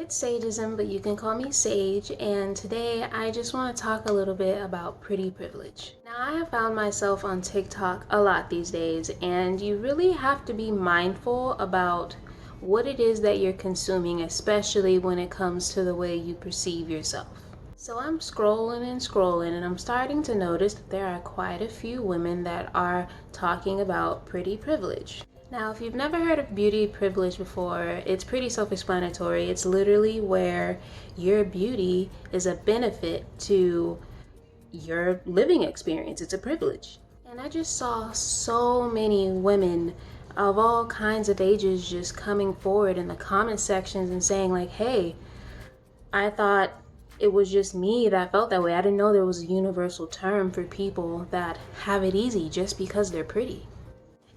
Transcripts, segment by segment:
It's Sageism, but you can call me Sage, and today I just want to talk a little bit about pretty privilege. Now, I have found myself on TikTok a lot these days, and you really have to be mindful about what it is that you're consuming, especially when it comes to the way you perceive yourself. So I'm scrolling and scrolling, and I'm starting to notice that there are quite a few women that are talking about pretty privilege. Now, if you've never heard of beauty privilege before, it's pretty self-explanatory. It's literally where your beauty is a benefit to your living experience. It's a privilege. And I just saw so many women of all kinds of ages just coming forward in the comment sections and saying like, hey, I thought it was just me that felt that way. I didn't know there was a universal term for people that have it easy just because they're pretty.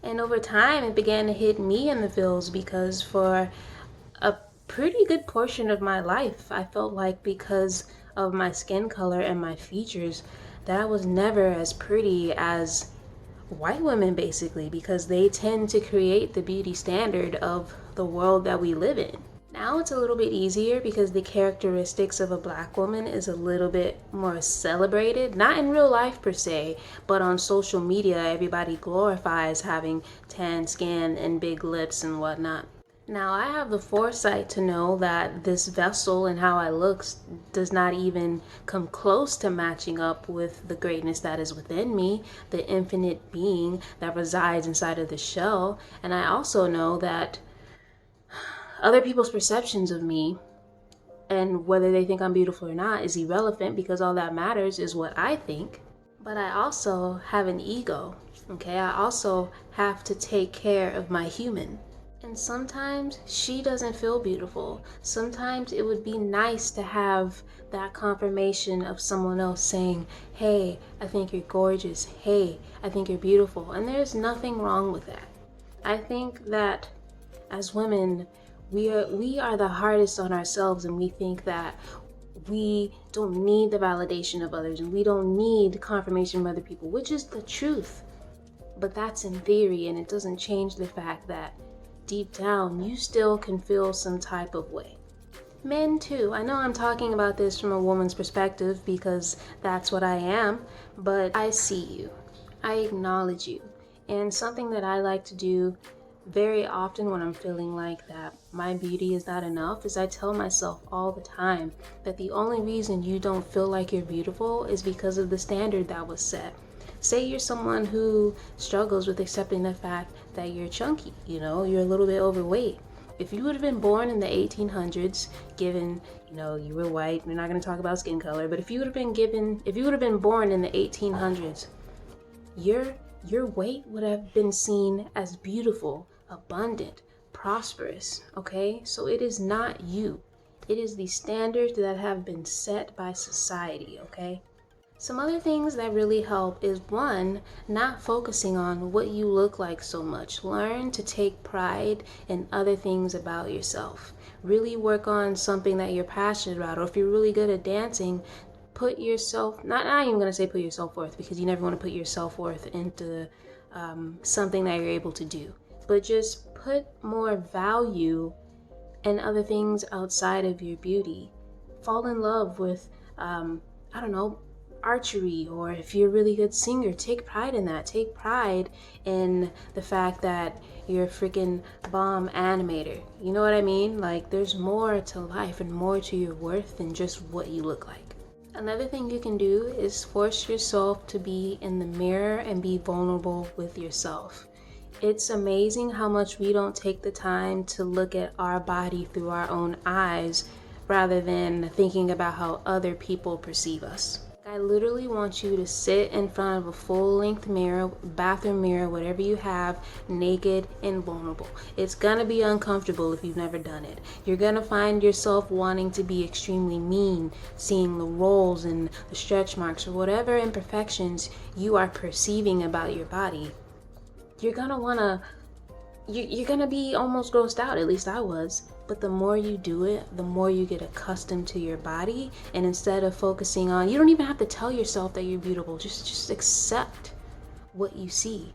And over time, it began to hit me in the feels because for a pretty good portion of my life, I felt like because of my skin color and my features, that I was never as pretty as white women, basically, because they tend to create the beauty standard of the world that we live in. Now it's a little bit easier because the characteristics of a black woman is a little bit more celebrated, not in real life per se, but on social media everybody glorifies having tan skin and big lips and whatnot. Now I have the foresight to know that this vessel and how I look does not even come close to matching up with the greatness that is within me, the infinite being that resides inside of the shell. And I also know that other people's perceptions of me and whether they think I'm beautiful or not is irrelevant because all that matters is what I think. But I also have an ego, okay? I also have to take care of my human. And sometimes she doesn't feel beautiful. Sometimes it would be nice to have that confirmation of someone else saying, hey, I think you're gorgeous. Hey, I think you're beautiful. And there's nothing wrong with that. I think that as women, we are the hardest on ourselves, and we think that we don't need the validation of others and we don't need confirmation from other people, which is the truth. But that's in theory, and it doesn't change the fact that deep down you still can feel some type of way. Men too. I know I'm talking about this from a woman's perspective because that's what I am, but I see you. I acknowledge you. And something that I like to do very often when I'm feeling like that my beauty is not enough is I tell myself all the time that the only reason you don't feel like you're beautiful is because of the standard that was set. Say you're someone who struggles with accepting the fact that you're chunky, you're a little bit overweight. If you would have been born in the 1800s, given, you were white, we're not going to talk about skin color, but if you would have been born in the 1800s, your weight would have been seen as beautiful, abundant, prosperous, okay? So it is not you. It is the standards that have been set by society, okay? Some other things that really help is one, not focusing on what you look like so much. Learn to take pride in other things about yourself. Really work on something that you're passionate about, or if you're really good at dancing, put yourself, not even going to say put your self-worth because you never want to put your self-worth into something that you're able to do, but just put more value in other things outside of your beauty. Fall in love with, archery, or if you're a really good singer, take pride in that. Take pride in the fact that you're a freaking bomb animator. You know what I mean? Like, there's more to life and more to your worth than just what you look like. Another thing you can do is force yourself to be in the mirror and be vulnerable with yourself. It's amazing how much we don't take the time to look at our body through our own eyes rather than thinking about how other people perceive us. I literally want you to sit in front of a full-length mirror, bathroom mirror, whatever you have, naked and vulnerable. It's gonna be uncomfortable if you've never done it. You're gonna find yourself wanting to be extremely mean, seeing the rolls and the stretch marks or whatever imperfections you are perceiving about your body. You're gonna be almost grossed out, at least I was. But the more you do it, the more you get accustomed to your body. And instead of focusing on, you don't even have to tell yourself that you're beautiful. Just accept what you see.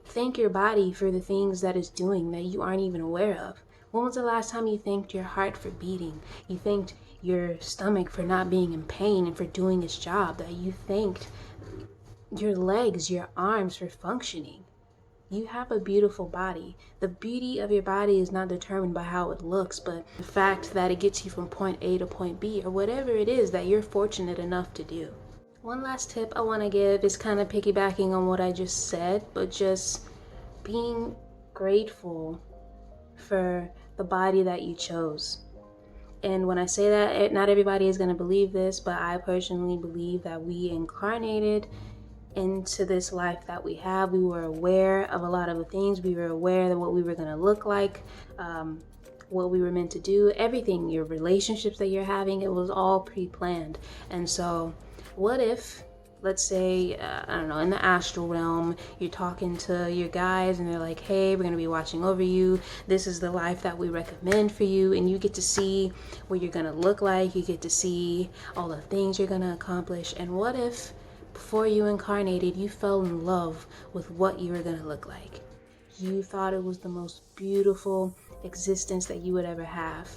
Thank your body for the things that it's doing that you aren't even aware of. When was the last time you thanked your heart for beating? You thanked your stomach for not being in pain and for doing its job? That you thanked your legs, your arms for functioning? You have a beautiful body. The beauty of your body is not determined by how it looks, but the fact that it gets you from point A to point B, or whatever it is that you're fortunate enough to do. One last tip I want to give is kind of piggybacking on what I just said, but just being grateful for the body that you chose. And when I say that, not everybody is going to believe this, but I personally believe that we incarnated into this life that we have. We were aware of a lot of the things. We were aware of what we were going to look like, what we were meant to do, everything, your relationships that you're having, it was all pre-planned. And so what if, let's say, I don't know, in the astral realm, you're talking to your guys and they're like, hey, we're going to be watching over you. This is the life that we recommend for you. And you get to see what you're going to look like. You get to see all the things you're going to accomplish. And what if before you incarnated, you fell in love with what you were going to look like? You thought it was the most beautiful existence that you would ever have,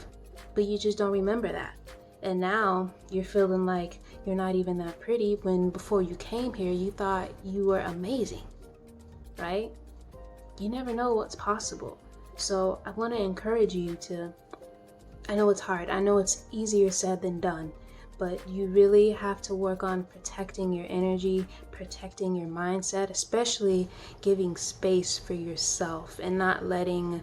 but you just don't remember that. And now you're feeling like you're not even that pretty when before you came here, you thought you were amazing, right? You never know what's possible. So I want to encourage you to, I know it's hard. I know it's easier said than done, but you really have to work on protecting your energy, protecting your mindset, especially giving space for yourself and not letting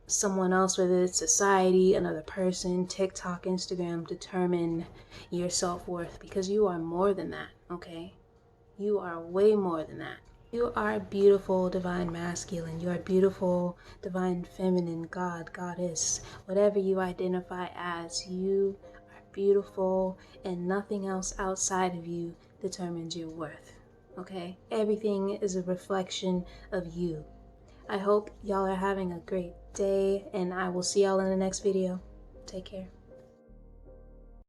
someone else, whether it's society, another person, TikTok, Instagram, determine your self-worth, because you are more than that, okay? You are way more than that. You are beautiful, divine masculine. You are beautiful, divine feminine, God, goddess, whatever you identify as. You are beautiful, and nothing else outside of you determines your worth, okay? Everything is a reflection of you. I hope y'all are having a great day, and I will see y'all in the next video. Take care.